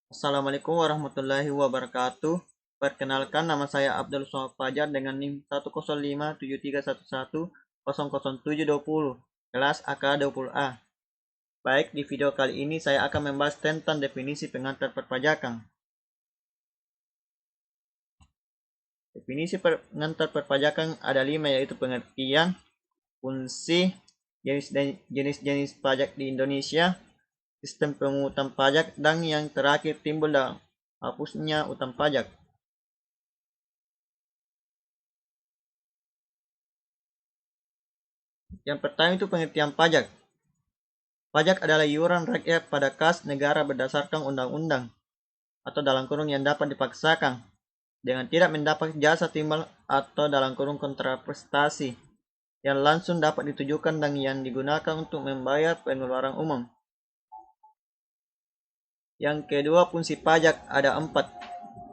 Assalamualaikum warahmatullahi wabarakatuh. Perkenalkan, nama saya Abdul Somad Fajar dengan NIM 1057311000720, kelas AK20A. Baik, di video kali ini saya akan membahas tentang definisi pengantar perpajakan. Definisi pengantar perpajakan ada 5, yaitu pengertian, fungsi, jenis-jenis pajak di Indonesia, sistem pemungutan pajak, dan yang terakhir timbul dalam hapusnya utang pajak. Yang pertama itu pengertian pajak. Pajak adalah iuran rakyat pada kas negara berdasarkan undang-undang atau dalam kurung yang dapat dipaksakan dengan tidak mendapat jasa timbal atau dalam kurung kontraprestasi yang langsung dapat ditujukan dan yang digunakan untuk membayar pengeluaran umum. Yang kedua, fungsi pajak ada 4.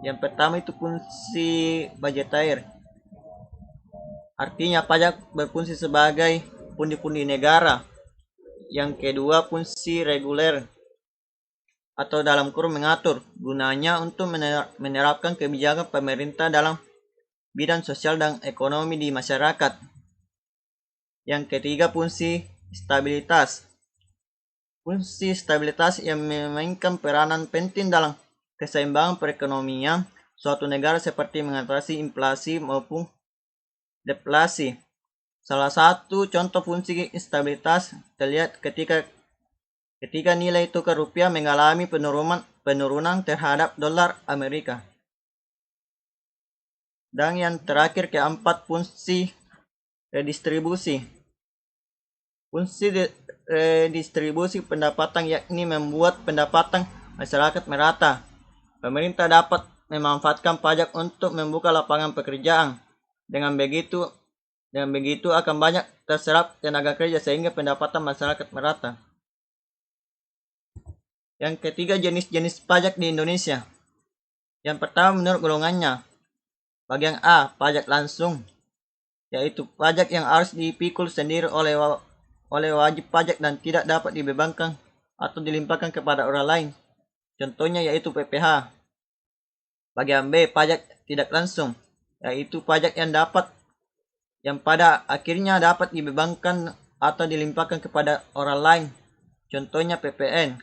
Yang pertama itu fungsi budgetair. Artinya pajak berfungsi sebagai pundi-pundi negara. Yang kedua, fungsi reguler atau dalam kurung mengatur, gunanya untuk menerapkan kebijakan pemerintah dalam bidang sosial dan ekonomi di masyarakat. Yang ketiga, fungsi stabilitas. Fungsi stabilitas yang memainkan peranan penting dalam keseimbangan perekonomian suatu negara seperti mengatasi inflasi maupun deflasi. Salah satu contoh fungsi stabilitas terlihat ketika nilai tukar rupiah mengalami penurunan terhadap dolar Amerika. Dan yang terakhir, keempat, fungsi redistribusi. Fungsi redistribusi pendapatan yakni membuat pendapatan masyarakat merata. Pemerintah dapat memanfaatkan pajak untuk membuka lapangan pekerjaan. Dengan begitu akan banyak terserap tenaga kerja sehingga pendapatan masyarakat merata. Yang ketiga, jenis-jenis pajak di Indonesia. Yang pertama, menurut golongannya. Bagian A, pajak langsung, yaitu pajak yang harus dipikul sendiri oleh wajib pajak dan tidak dapat dibebankan atau dilimpahkan kepada orang lain. Contohnya yaitu PPh. Bagian B, pajak tidak langsung, yaitu pajak yang pada akhirnya dapat dibebankan atau dilimpahkan kepada orang lain. Contohnya PPN.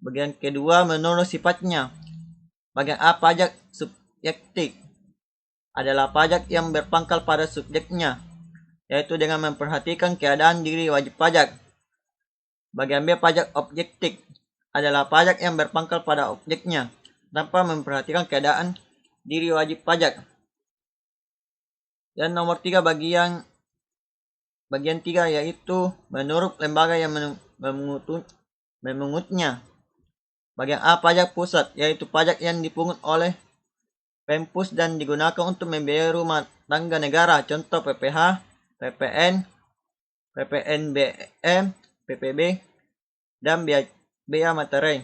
Bagian kedua, menurut sifatnya. Bagian A, pajak subjektif, adalah pajak yang berpangkal pada subjeknya, yaitu dengan memperhatikan keadaan diri wajib pajak. Bagian B, pajak objektif, adalah pajak yang berpangkal pada objeknya, tanpa memperhatikan keadaan diri wajib pajak. Dan nomor 3, bagian 3, yaitu menurut lembaga yang memungutnya. Bagian A, pajak pusat, yaitu pajak yang dipungut oleh Pempus dan digunakan untuk membiayai rumah tangga negara, contoh PPh, PPN, PPNBM, PPB, dan biaya materai.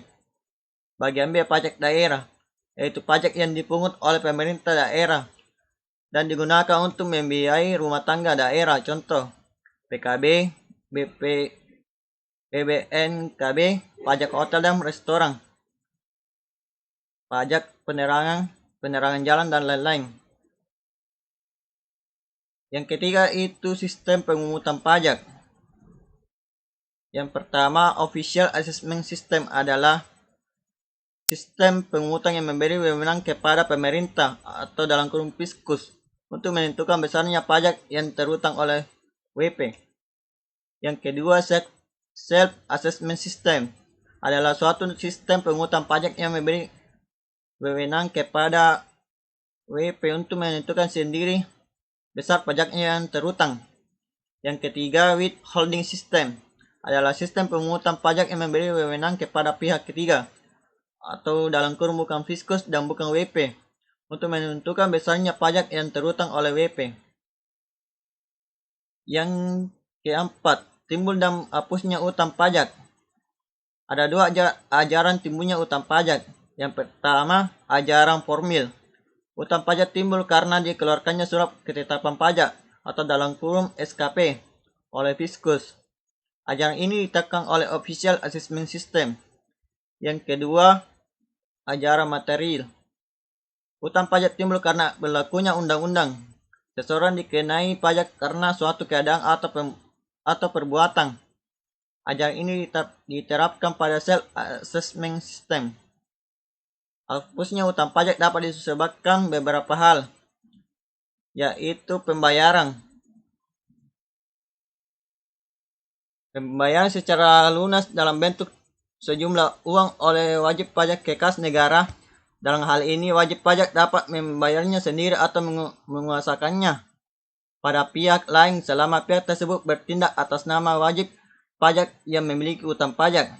Bagian B, pajak daerah, yaitu pajak yang dipungut oleh pemerintah daerah dan digunakan untuk membiayai rumah tangga daerah, contoh PKB, BP, BBNKB, pajak hotel dan restoran, pajak penerangan jalan, dan lain-lain. Yang ketiga itu sistem pemungutan pajak. Yang pertama, Official Assessment System adalah sistem pemungutan yang memberi wewenang kepada pemerintah atau dalam kurung Fiskus untuk menentukan besarnya pajak yang terutang oleh WP. Yang kedua, Self Assessment System adalah suatu sistem pemungutan pajak yang memberi wewenang kepada WP untuk menentukan sendiri besar pajaknya yang terutang. Yang ketiga, Withholding System adalah sistem pemungutan pajak yang memberi wewenang kepada pihak ketiga atau dalam kurung bukan Fiskus dan bukan WP untuk menentukan besarnya pajak yang terutang oleh WP. Yang keempat, timbul dan hapusnya utang pajak. Ada 2 ajaran timbulnya utang pajak. Yang pertama, ajaran formil. Utang pajak timbul karena dikeluarkannya surat ketetapan pajak atau dalam kurung SKP oleh Fiskus. Ajaran ini ditetapkan oleh Official Assessment System. Yang kedua, ajaran material. Utang pajak timbul karena berlakunya undang-undang. Seseorang dikenai pajak karena suatu keadaan atau perbuatan. Ajaran ini diterapkan pada self-assessment system. Hapusnya utang pajak dapat disebabkan beberapa hal, yaitu pembayaran secara lunas dalam bentuk sejumlah uang oleh wajib pajak ke kas negara. Dalam hal ini, wajib pajak dapat membayarnya sendiri atau menguasakannya pada pihak lain selama pihak tersebut bertindak atas nama wajib pajak yang memiliki utang pajak.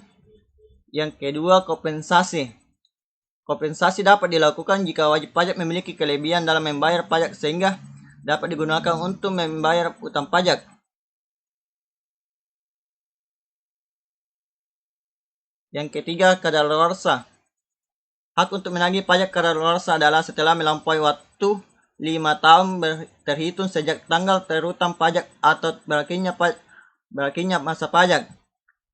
Yang kedua, kompensasi. Kompensasi dapat dilakukan jika wajib pajak memiliki kelebihan dalam membayar pajak sehingga dapat digunakan untuk membayar utang pajak. Yang ketiga, kadaluarsa. Hak untuk menagih pajak kadaluarsa adalah setelah melampaui waktu 5 tahun terhitung sejak tanggal terutang pajak atau berakhirnya masa pajak,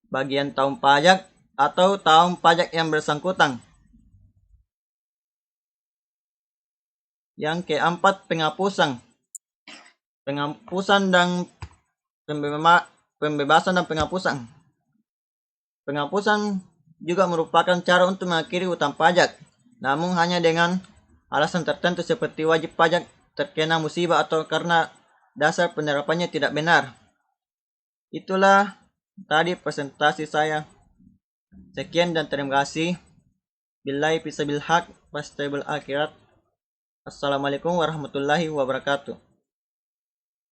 bagian tahun pajak, atau tahun pajak yang bersangkutan. Yang keempat, penghapusan. Penghapusan dan pembebasan dan penghapusan. Penghapusan juga merupakan cara untuk mengakhiri utang pajak, namun hanya dengan alasan tertentu seperti wajib pajak terkena musibah atau karena dasar penerapannya tidak benar. Itulah tadi presentasi saya. Sekian dan terima kasih. Billahi fisabil haq, wastabul akhirat. Assalamualaikum warahmatullahi wabarakatuh.